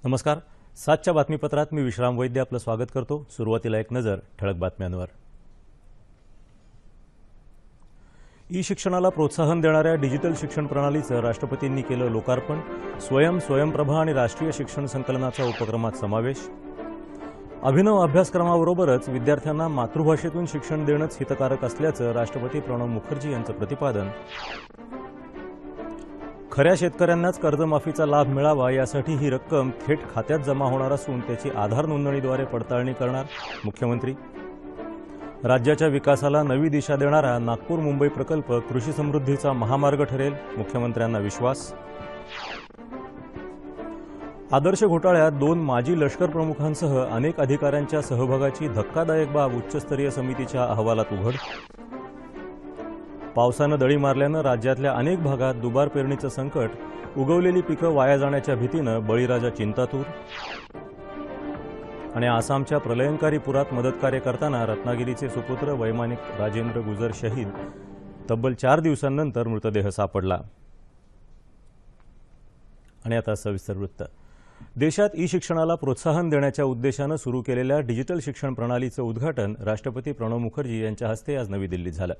नमस्कार. 7च्या बातमीपत्रात मी विश्राम वैद्य आपलं स्वागत करतो. सुरुवातीला एक नजर ठळक बातम्यांवर. ई शिक्षणाला प्रोत्साहन देणाऱ्या डिजिटल शिक्षण प्रणालीचं राष्ट्रपतींनी केलं लोकार्पण. स्वयंप्रभा आणि राष्ट्रीय शिक्षण संकलनाचा उपक्रमात समावेश. अभिनव अभ्यासक्रमाबरोबरच विद्यार्थ्यांना मातृभाषेतून शिक्षण देणंच हितकारक असल्याचं राष्ट्रपती प्रणव मुखर्जी यांचं प्रतिपादन. खऱ्या शेतकऱ्यांनाच कर्जमाफीचा लाभ मिळावा यासाठी ही रक्कम थेट खात्यात जमा होणार असून त्याची आधार नोंदणीद्वारे पडताळणी करणार मुख्यमंत्री. राज्याच्या विकासाला नवी दिशा देणारा नागपूर मुंबई प्रकल्प कृषी समृद्धीचा महामार्ग ठरेल, मुख्यमंत्र्यांना विश्वास. आदर्श घोटाळ्यात 2 माजी लष्कर प्रमुखांसह अनेक अधिकाऱ्यांच्या सहभागाची धक्कादायक बाब उच्चस्तरीय समितीच्या अहवालात उघड. पावसानं दडी मारल्यानं राज्यातल्या अनेक भागात दुबार पेरणीचं संकट. उगवलेली पिकं वाया जाण्याच्या भीतीनं बळीराजा चिंतातूर. आणि आसामच्या प्रलयंकारी पुरात मदतकार्य करताना रत्नागिरीचे सुपुत्र वैमानिक राजेंद्र गुजर शहीद. तब्बल 4 दिवसांनंतर मृतदेह सापडला. आणि आता सविस्तर वृत्त. देशात ई शिक्षणाला प्रोत्साहन देण्याच्या उद्देशानं सुरू केलेल्या डिजिटल शिक्षण प्रणालीचं उद्घाटन राष्ट्रपती प्रणव मुखर्जी यांच्या हस्ते आज नवी दिल्लीत झालं.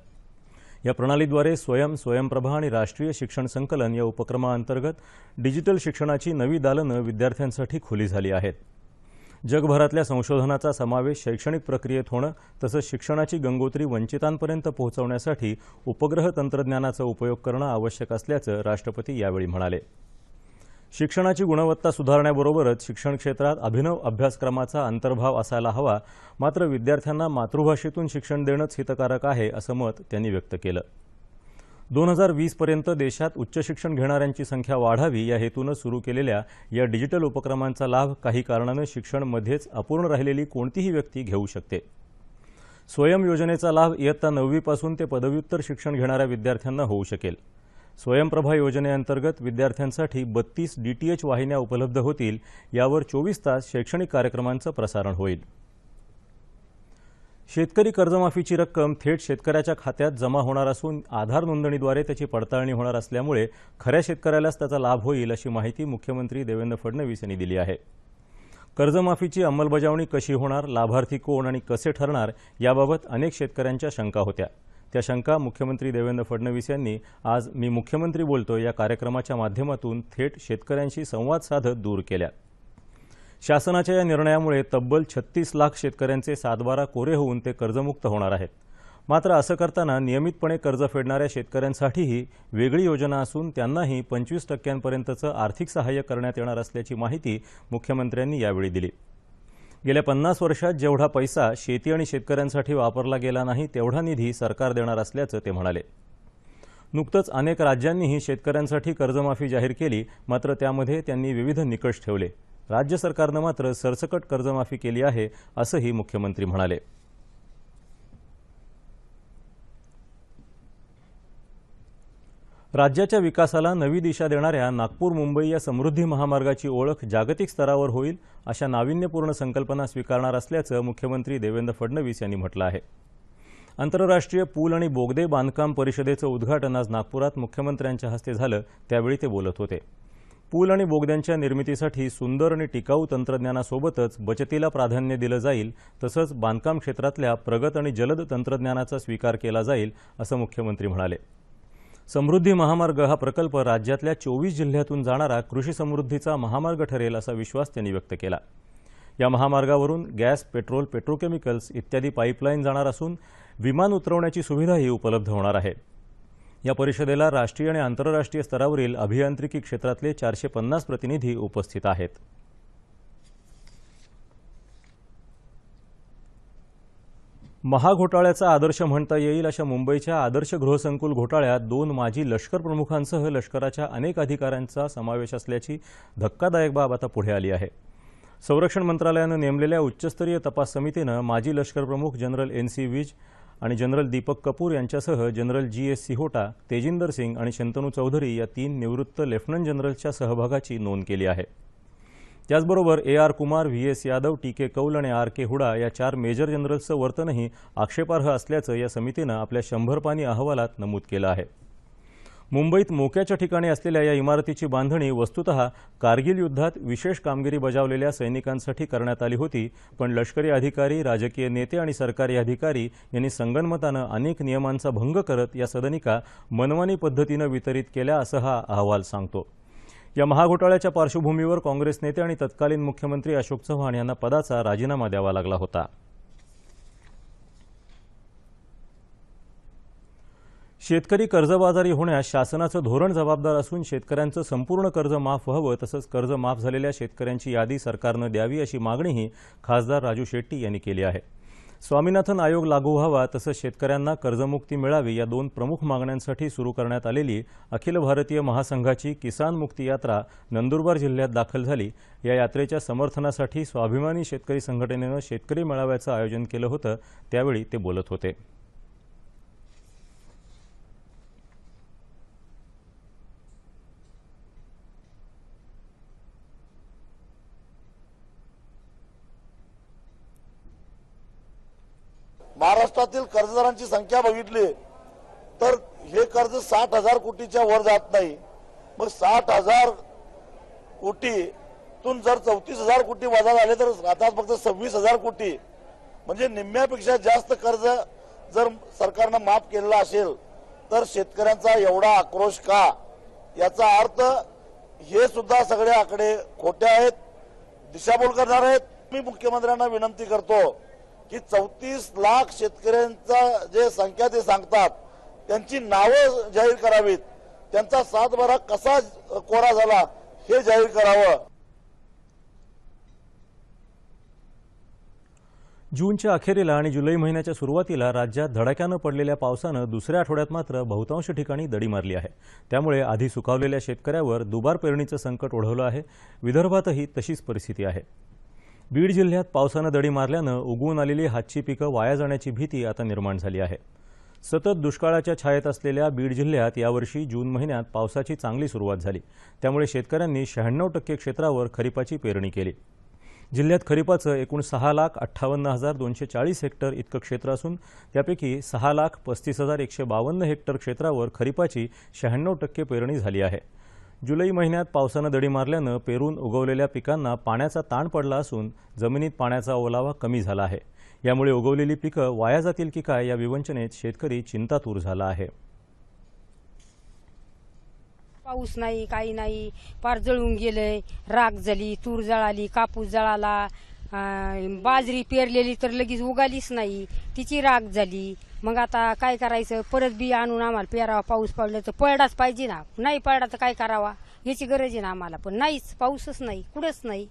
या प्रणालीद्वारे स्वयंप्रभा आणि राष्ट्रीय शिक्षण संकलन या उपक्रमाअंतर्गत डिजिटल शिक्षणाची नवी दालनं विद्यार्थ्यांसाठी खुली झाली आहेत. जगभरातल्या संशोधनाचा समावेश शैक्षणिक प्रक्रियेत होणं तसंच शिक्षणाची गंगोत्री वंचितांपर्यंत पोहोचवण्यासाठी उपग्रह तंत्रज्ञानाचा उपयोग करणं आवश्यक असल्याचं राष्ट्रपती यावेळी म्हणाले. शिक्षणाची गुणवत्ता सुधारण्याबरोबरच शिक्षण क्षेत्रात अभिनव अभ्यासक्रमाचा अंतर्भाव असायला हवा, मात्र विद्यार्थ्यांना मातृभाषेतून शिक्षण देणंच हितकारक आहे असं मत त्यांनी व्यक्त केलं. 2020 पर्यंत देशात उच्च शिक्षण घेणाऱ्यांची संख्या वाढावी या हेतूनं सुरू केलेल्या या डिजिटल उपक्रमांचा लाभ काही कारणानं शिक्षण मध्येच अपूर्ण राहिलेली कोणतीही व्यक्ती घेऊ शकते. स्वयं योजनेचा लाभ इयत्ता 9वी पासून ते पदव्युत्तर शिक्षण घेणाऱ्या विद्यार्थ्यांना होऊ शकेल. स्वयंप्रभा योजनेअंतर्गत विद्यार्थ्यांसाठी 32 DTH वाहिन्या उपलब्ध होतील. यावर 24 तास शैक्षणिक कार्यक्रमांचं प्रसारण होईल. शेतकरी कर्जमाफीची रक्कम थेट शेतकऱ्याच्या खात्यात जमा होणार असून आधार नोंदणीद्वारे त्याची पडताळणी होणार असल्यामुळे खऱ्या शेतकऱ्यालाच त्याचा लाभ होईल अशी माहिती मुख्यमंत्री देवेंद्र फडणवीस यांनी दिली आहे. कर्जमाफीची अंमलबजावणी कशी होणार, लाभार्थी कोण आणि कसे ठरणार याबाबत अनेक शेतकऱ्यांच्या शंका होत्या. त्या शंका मुख्यमंत्री देवेंद्र फडणवीस यांनी आज मी मुख्यमंत्री बोलतो या कार्यक्रमाच्या माध्यमातून थेट शेतकऱ्यांशी संवाद साधत दूर केल्या. शासनाच्या या निर्णयामुळे तब्बल 36 लाख शेतकऱ्यांचे 7/12 कोरे होऊन ते कर्जमुक्त होणार आहेत. मात्र असं करताना नियमितपणे कर्ज फेडणाऱ्या शेतकऱ्यांसाठीही वेगळी योजना असून त्यांनाही 25% आर्थिक सहाय्य करण्यात येणार असल्याची माहिती मुख्यमंत्र्यांनी यावेळी दिली. गेल्या 50 वर्षात जेवढा पैसा शेती आणि शेतकऱ्यांसाठी वापरला गेला नाही तेवढा निधी सरकार देणार असल्याचं ते म्हणाले. नुकतंच अनेक राज्यांनीही शेतकऱ्यांसाठी कर्जमाफी जाहीर केली, मात्र त्यामध्ये त्यांनी विविध निकष ठेवले. राज्य सरकारनं मात्र सरसकट कर्जमाफी केली आहे असंही मुख्यमंत्री म्हणाले. राज्याच्या विकासाला नवी दिशा देणाऱ्या नागपूर मुंबई या समृद्धी महामार्गाची ओळख जागतिक स्तरावर होईल अशा नाविन्यपूर्ण संकल्पना स्वीकारणार असल्याचं मुख्यमंत्री देवेंद्र फडणवीस यांनी म्हटलं आहे. आंतरराष्ट्रीय पूल आणि बोगदे बांधकाम परिषदेचं उद्घाटन आज नागपुरात मुख्यमंत्र्यांच्या हस्ते झालं, त्यावेळी ते बोलत होते. पूल आणि बोगद्यांच्या निर्मितीसाठी सुंदर आणि टिकाऊ तंत्रज्ञानासोबतच बचतीला प्राधान्य दिलं जाईल, तसंच बांधकाम क्षेत्रातल्या प्रगत आणि जलद तंत्रज्ञानाचा स्वीकार केला जाईल असं मुख्यमंत्री म्हणाले. समृद्धी महामार्ग हा प्रकल्प राज्यातल्या 24 जिल्ह्यातून जाणारा कृषी समृद्धीचा महामार्ग ठरेल असा विश्वास त्यांनी व्यक्त केला. या महामार्गावरून गॅस, पेट्रोल, पेट्रोकेमिकल्स इत्यादी पाईपलाईन जाणार असून विमान उतरवण्याची सुविधाही उपलब्ध होणार आहे. या परिषदेला राष्ट्रीय आणि आंतरराष्ट्रीय स्तरावरील अभियांत्रिकी क्षेत्रातले 450 प्रतिनिधी उपस्थित आहेत. महाघोटाळ्याचा आदर्श म्हणता येईल अशा मुंबईच्या आदर्श गृहसंकुल घोटाळ्यात 2 माजी लष्कर प्रमुखांसह लष्कराच्या अनेक अधिकाऱ्यांचा समावेश असल्याची धक्कादायक बाब आता पुढे आली आहे. संरक्षण मंत्रालयानं नेमलेल्या उच्चस्तरीय तपास समितीनं माजी लष्कर प्रमुख जनरल NC विज आणि जनरल दीपक कपूर यांच्यासह जनरल GS सिहोटा, तेजिंदर सिंग आणि शंतनू चौधरी या 3 निवृत्त लेफ्टनंट जनरलच्या सहभागाची नोंद केली आहे. त्याचबरोबर AR Kumar, VS Yadav, TK कौल आणि RK हुडा या 4 मेजर जनरल्सचं वर्तनही आक्षेपार्ह असल्याचं या समितीनं आपल्या 100 पानी अहवालात नमूद केलं आहे. मुंबईत मोक्याच्या ठिकाणी असलेल्या या इमारतीची बांधणी वस्तुतः कारगिल युद्धात विशेष कामगिरी बजावलेल्या सैनिकांसाठी करण्यात आली होती, पण लष्करी अधिकारी, राजकीय नेते आणि सरकारी अधिकारी यांनी संगनमतानं अनेक नियमांचा भंग करत या सदनिका मनमानी पद्धतीनं वितरित केल्या, असं हा अहवाल सांगतो। या महाघोटाळ्याच्या पार्श्वभूमीवर काँग्रेस नेते आणि तत्कालीन मुख्यमंत्री अशोक चव्हाण यांना पदाचा राजीनामा द्यावा लागला होता। शेतकरी कर्जबाजारी होण्यास शासनाचं धोरण जबाबदार असून शेतकऱ्यांचं संपूर्ण कर्ज माफ व्हावं, तसंच कर्ज माफ झालेल्या शेतकऱ्यांची यादी सरकारनं द्यावी, अशी मागणीही खासदार राजू शेट्टी यांनी केली आहे। स्वामीनाथन आयोग लागू व्हावा, तसंच शेतकऱ्यांना कर्जमुक्ती मिळावी या दोन प्रमुख मागण्यांसाठी सुरू करण्यात आलेली अखिल भारतीय महासंघाची किसान मुक्ती यात्रा नंदुरबार जिल्ह्यात दाखल झाली। या यात्रेच्या समर्थनासाठी स्वाभिमानी शेतकरी संघटनेनं शेतकरी मेळाव्याचं आयोजन केलं होतं, त्यावेळी ते बोलत होते। महाराष्ट्रातील कर्जदारांची संख्या बघितली तर हे कर्ज 60,000 कोटीच्या वर जात नाही। मग 60,000 कोटीतून जर 34,000 कोटी वजा झाले तर आता फक्त 26,000 कोटी, म्हणजे निम्म्यापेक्षा जास्त कर्ज जर सरकारनं माफ केलेलं असेल तर शेतकऱ्यांचा एवढा आक्रोश का? याचा अर्थ हे सुद्धा सगळे आकडे खोटे आहेत, दिशाभूल करणार आहेत। मी मुख्यमंत्र्यांना विनंती करतो की 34 लाख शेतकऱ्यांचा जे संख्या ते सांगतात त्यांची नावं जाहीर करावीत, त्यांचा सातबारा कसा कोरा झाला हे जाहीर करावं। जूनच्या अखेरीला आणि जुलै महिन्याच्या सुरुवातीला राज्यात धडाक्यानं पडलेल्या पावसानं दुसऱ्या आठवड्यात मात्र बहुतांश ठिकाणी दडी मारली आहे। त्यामुळे आधी सुकावलेल्या शेतकऱ्यावर दुबार पेरणीचं संकट ओढवलं आहे। विदर्भातही तशीच परिस्थिती आहे। बीड जिल्ह्यात पावसानं दडी मारल्यानं उगवून आलेली हातची पिकं वाया जाण्याची भीती आता निर्माण झाली आहे। सतत दुष्काळाच्या छायेत असलेल्या बीड जिल्ह्यात यावर्षी जून महिन्यात पावसाची चांगली सुरुवात झाली, त्यामुळे शेतकऱ्यांनी 96% क्षेत्रावर खरीपाची पेरणी केली। जिल्ह्यात खरीपाचं एकूण 6,58,240 हेक्टर इतकं क्षेत्र असून त्यापैकी 6,35,152 हेक्टर क्षेत्रावर खरीपाची 96% पेरणी झाली आहे। जुलै महिन्यात पावसानं दडी मारल्यानं पेरून उगवलेल्या पिकांना पाण्याचा ताण पडला असून जमिनीत पाण्याचा ओलावा कमी झाला आहे। यामुळे उगवलेली पिकं वाया जातील की काय या विवंचनेत शेतकरी चिंतातूर झाला आहे। पाऊस नाही, काही नाही, पार जळून गेलंय, राख झाली, तूर जळाली, कापूस जळाला, बाजरी पेरलेली तर लगेच उगालीच नाही, तिची राख झाली। मग आता काय करायचं? परत बी आणून आम्हाला पेरावा, पाऊस पडला तर पडलाच पाहिजे ना, नाही पडला तर काय करावा याची गरज आहे ना आम्हाला, पण नाहीच, पाऊसच नाही, कुठंच नाही।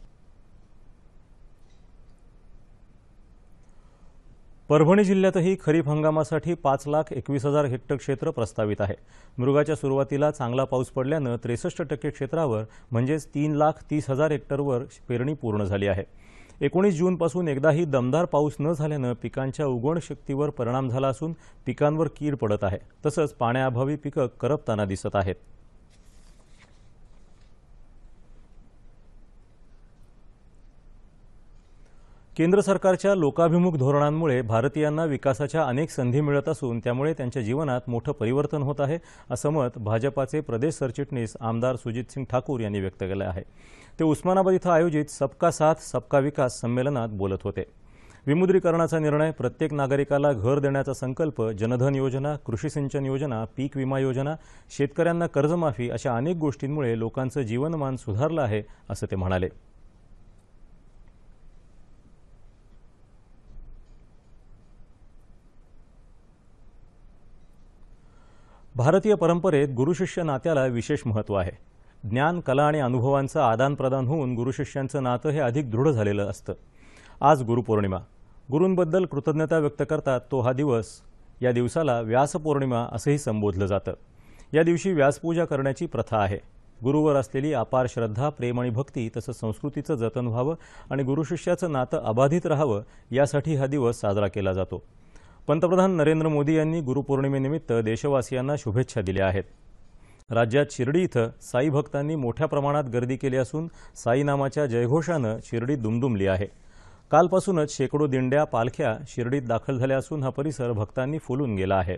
परभणी जिल्ह्यातही खरीप हंगामासाठी 5,21,000 हेक्टर क्षेत्र प्रस्तावित आहे। मृगाच्या सुरुवातीला चांगला पाऊस पडल्यानं 63% क्षेत्रावर म्हणजेच 3,30,000 हेक्टरवर पेरणी पूर्ण झाली आहे। 19 जूनपासून एकदाही दमदार पाऊस न झाल्यानं पिकांच्या उगवण शक्तीवर परिणाम झाला असून पिकांवर कीड पडत आहे, तसंच पाण्याअभावी पिकं करपताना दिसत आहेत। केंद्र सरकारच्या लोकाभिमुख धोरणांमुळे भारतीयांना विकासाच्या अनेक संधी मिळत असून त्यामुळे त्यांच्या जीवनात मोठं परिवर्तन होत आहे, असं मत भाजपाचे प्रदेश सरचिटणीस आमदार सुजितसिंग ठाकूर यांनी व्यक्त केलं आहे। ते उस्मानाबाद इथं आयोजित सबका साथ सबका विकास संमेलनात बोलत होते। विमुद्रीकरणाचा निर्णय, प्रत्येक नागरिकाला घर देण्याचा संकल्प, जनधन योजना, कृषी सिंचन योजना, पीक विमा योजना, शेतकऱ्यांना कर्जमाफी अशा अनेक गोष्टींमुळे लोकांचं जीवनमान सुधारलं आहे, असं ते म्हणाले। भारतीय परंपरेत गुरुशिष्य नात्याला विशेष महत्त्व आहे। ज्ञान, कला आणि अनुभवांचं आदानप्रदान होऊन गुरुशिष्यांचं नातं हे अधिक दृढ झालेलं असतं। आज गुरुपौर्णिमा, गुरूंबद्दल कृतज्ञता व्यक्त करतात तो हा दिवस। या दिवसाला व्यासपौर्णिमा असंही संबोधलं जातं। या दिवशी व्यासपूजा करण्याची प्रथा आहे। गुरुवर असलेली अपार श्रद्धा, प्रेम आणि भक्ती तसंच संस्कृतीचं जतन व्हावं आणि गुरुशिष्याचं नातं अबाधित राहावं यासाठी हा दिवस साजरा केला जातो। पंतप्रधान नरेंद्र मोदी यांनी गुरुपौर्णिमेनिमित्त देशवासियांना शुभेच्छा दिल्या आहेत। राज्यात शिर्डी इथं साई भक्तांनी मोठ्या प्रमाणात गर्दी केली असून साई नामाच्या जयघोषानं शिर्डी दुमदुमली आहे। कालपासूनच शेकडो दिंड्या, पालख्या शिर्डीत दाखल झाल्या असून हा परिसर भक्तांनी फुलून गेला आहे।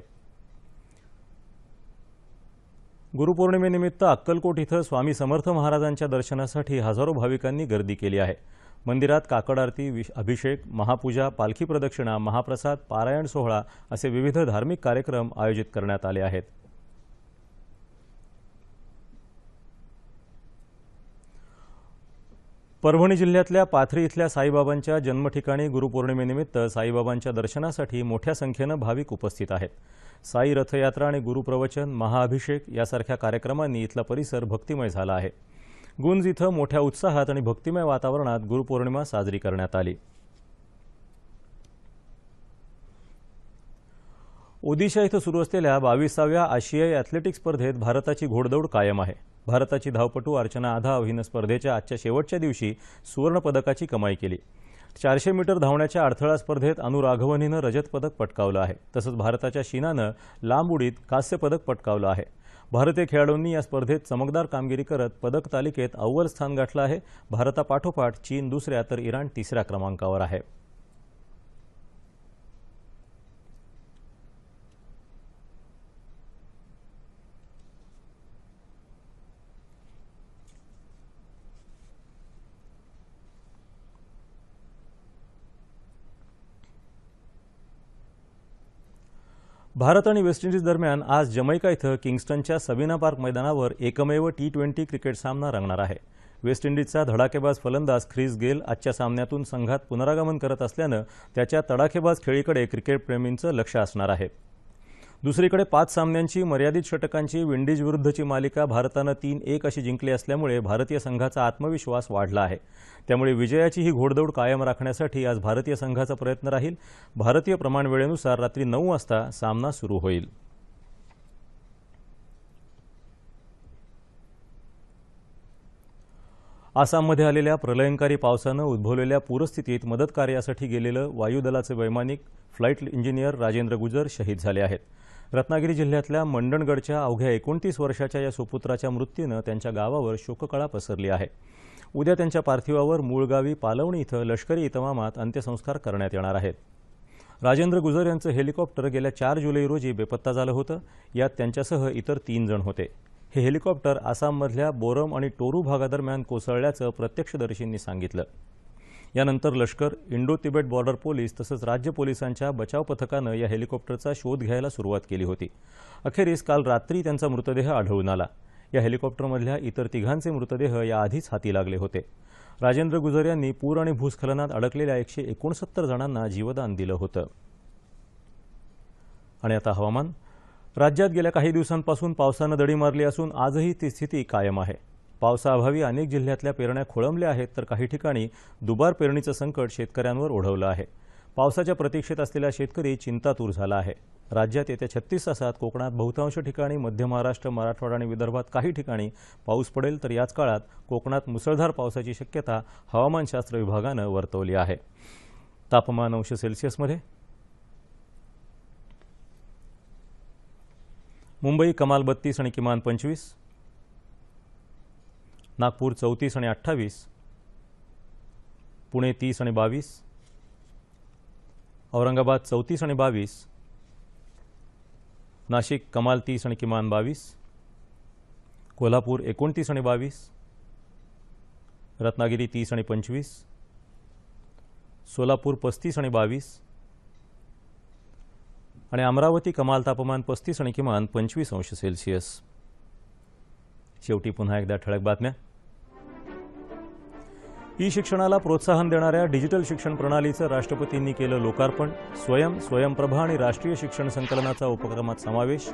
गुरुपौर्णिमेनिमित्त अक्कलकोट इथं स्वामी समर्थ महाराजांच्या दर्शनासाठी हजारो भाविकांनी गर्दी केली आहे। मंदिरात काकड आरती, अभिषेक, महापूजा, पालखी प्रदक्षिणा, महाप्रसाद, पारायण सोहळा असे विविध धार्मिक कार्यक्रम आयोजित करण्यात आले आहेत। परभणी जिल्ह्यातल्या पाथरी इथल्या साईबाबांच्या जन्मठिकाणी गुरुपौर्णिमेनिमित्त साईबाबांच्या दर्शनासाठी मोठ्या संख्येनं भाविक उपस्थित आहेत। साई रथयात्रा आणि गुरुप्रवचन, महाअभिषेक यासारख्या कार्यक्रमांनी इथला परिसर भक्तिमय झाला आहे। गुंज इथं मोठ्या उत्साहात आणि भक्तिमय वातावरणात गुरुपौर्णिमा साजरी करण्यात आली। ओदिशा इथं सुरू असलेल्या 22व्या आशियाई ॲथलेटिक्स स्पर्धेत भारताची घोडदौड कायम आहे। भारताची धावपटू अर्चना आधाव हिनं स्पर्धेच्या आजच्या शेवटच्या दिवशी सुवर्ण पदकाची कमाई केली। 400 मीटर धावण्याच्या अडथळा स्पर्धेत अनु राघवन हिनं रजत पदक पटकावलं आहे। तसंच भारताच्या शीनानं लांब उडीत कांस्य पदक पटकावलं आहे। भारतीय खेळाडूंनी या स्पर्धेत चमकदार कामगिरी करत पदक तालिकेत अव्वल स्थान गाठलं आहे। भारतापाठोपाठ चीन दुसऱ्या तर इराण तिसऱ्या क्रमांकावर आहे। भारत आणि वेस्ट इंडिज दरम्यान आज जमैका इथं किंगस्टनच्या सबीना पार्क मैदानावर एकमेव T20 क्रिकेट सामना रंगणार आहे। वेस्ट इंडिजचा धडाकेबाज फलंदाज ख्रिस गेल आजच्या सामन्यातून संघात पुनरागमन करत असल्यानं त्याच्या तडाखेबाज खेळीकडे क्रिकेटप्रेमींचं लक्ष असणार आहे। दुसरीकडे 5 सामन्यांची मर्यादित षटकांची विंडीज विरुद्धची मालिका भारतानं 3-1 अशी जिंकली असल्यामुळे भारतीय संघाचा आत्मविश्वास वाढला आहे। त्यामुळे विजयाची ही घोडदौड कायम राखण्यासाठी आज भारतीय संघाचा प्रयत्न राहील। भारतीय प्रमाणवेळेनुसार रात्री 9 वाजता सामना सुरू होईल। आसाममध्ये आलेल्या प्रलयंकारी पावसानं उद्भवलेल्या पूरस्थितीत मदत कार्यासाठी गेलेलं वायुदलाचे वैमानिक फ्लाईट इंजिनियर राजेंद्र गुजर शहीद झाले आहेत। रत्नागिरी जिल्ह्यातल्या मंडणगडच्या अवघ्या 29 वर्षाच्या या सुपुत्राच्या मृत्यूनं त्यांच्या गावावर शोककळा पसरली आहे। उद्या त्यांच्या पार्थिवावर मूळगावी पालवणी इथं लष्करी इतमामात अंत्यसंस्कार करण्यात येणार आहेत। राजेंद्र गुजर यांचं हेलिकॉप्टर गेल्या 4 जुलै रोजी बेपत्ता झालं होतं। यात त्यांच्यासह इतर 3 जण होते। हे हेलिकॉप्टर आसाममधल्या बोरम आणि टोरू भागादरम्यान कोसळल्याचं प्रत्यक्षदर्शींनी सांगितलं। यानंतर लष्कर, इंडो तिबेट बॉर्डर पोलीस तसंच राज्य पोलिसांच्या बचाव पथकानं या हेलिकॉप्टरचा शोध घ्यायला सुरुवात केली होती। अखेरीस काल रात्री त्यांचा मृतदेह आढळून आला। या हेलिकॉप्टरमधल्या इतर 3घांचे मृतदेह याआधीच हाती लागले होते। राजेंद्र गुजर यांनी पूर आणि भूस्खलनात अडकलेल्या 169 जणांना जीवदान दिलं होतं। आणि आता हवामान। राज्यात गेल्या काही दिवसांपासून पावसानं दडी मारली असून आजही ती स्थिती कायम आहे। पावसाअभावी अनेक जिल्ह्यातल्या पेरण्या खोळंबल्या आहेत तर काही ठिकाणी दुबार पेरणीचं संकट शेतकऱ्यांवर ओढवलं आहे। पावसाच्या प्रतीक्षेत असलेला शेतकरी चिंतातूर झाला आहे। राज्यात येत्या 36 तासात कोकणात बहुतांश ठिकाणी, मध्य महाराष्ट्र, मराठवाडा आणि विदर्भात काही ठिकाणी पाऊस पडेल तर याच काळात कोकणात मुसळधार पावसाची शक्यता हवामानशास्त्र विभागानं वर्तवली आहे। तापमान अंश सेल्सिअसमध्ये मुंबई कमाल 32 आणि किमान 25, नागपूर 34 आणि 28, पुणे 30 आणि 22, औरंगाबाद 34 आणि 22, नाशिक कमाल 30 आणि किमान 22, कोल्हापूर 29 आणि 22, रत्नागिरी 30 आणि 25, सोलापूर 35 आणि 22 आणि अमरावती कमाल तापमान 35 आणि किमान 25 अंश सेल्सिअस। शेवटी पुन्हा एकदा ठळक बातम्या। ई शिक्षणाला प्रोत्साहन देणाऱ्या डिजिटल शिक्षण प्रणालीचं राष्ट्रपतींनी केलं लोकार्पण। स्वयंप्रभा आणि राष्ट्रीय शिक्षण संकलनाचा उपक्रमात समावेश।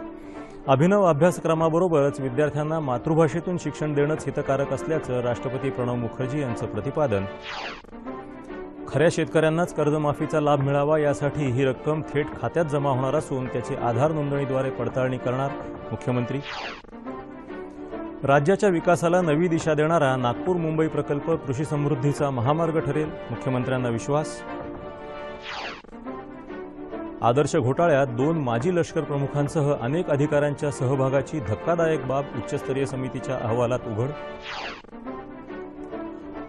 अभिनव अभ्यासक्रमाबरोबरच विद्यार्थ्यांना मातृभाषेतून शिक्षण देणंच हितकारक असल्याचं राष्ट्रपती प्रणव मुखर्जी यांचं प्रतिपादन। खऱ्या शेतकऱ्यांनाच कर्जमाफीचा लाभ मिळावा यासाठी ही रक्कम थेट खात्यात जमा होणार असून त्याची आधार नोंदणीद्वारे पडताळणी करणार मुख्यमंत्री। राज्याच्या विकासाला नवी दिशा देणारा नागपूर मुंबई प्रकल्प कृषी समृद्धीचा महामार्ग ठरेल, मुख्यमंत्र्यांना विश्वास। आदर्श घोटाळ्यात 2 माजी लष्कर प्रमुखांसह अनेक अधिकाऱ्यांच्या सहभागाची धक्कादायक बाब उच्चस्तरीय समितीच्या अहवालात उघड।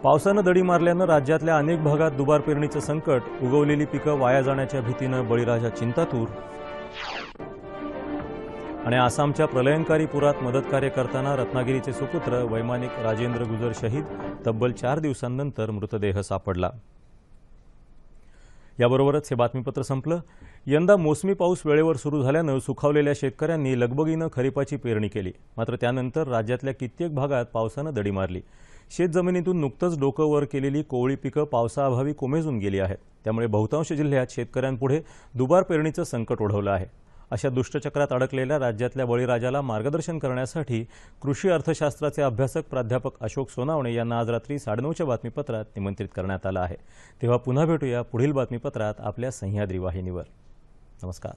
पावसानं दडी मारल्यानं राज्यातल्या अनेक भागात दुबार पेरणीचं संकट, उगवलेली पिकं वाया जाण्याच्या भीतीनं बळीराजा चिंतातूर। आणि आसामच्या प्रलयंकारी पुरात मदतकार्य करताना रत्नागिरीचे सुपुत्र वैमानिक राजेंद्र गुजर शहीद, तब्बल 4 दिवसांनंतर मृतदेह सापडला. याबरोबरच हे बातमीपत्र संपलं. यंदा मोसमी पाऊस वेळेवर सुरू झाल्यानं सुखावलेल्या शेतकऱ्यांनी लगबगीनं खरीपाची पेरणी केली. मात्र त्यानंतर राज्यातल्या कित्येक भागात पावसानं दडी मारली. शेतजमिनीतून नुकतंच डोकं वर केलेली कोवळी पिकं पावसाअभावी कोमेजून गेली आहेत. त्यामुळे बहुतांश जिल्ह्यात शेतकऱ्यांपुढे दुबार पेरणीचं संकट ओढवलं आहे. अशा दुष्टचक्रात अडकलेल्या राज्यातल्या बळीराजाला मार्गदर्शन करण्यासाठी कृषी अर्थशास्त्राचे अभ्यासक प्राध्यापक अशोक सोनावणे यांना आज रात्री 9:30च्या बातमीपत्रात निमंत्रित करण्यात आलं आहे. तेव्हा पुन्हा भेटूया पुढील बातमीपत्रात आपल्या सह्याद्री वाहिनीवर. नमस्कार.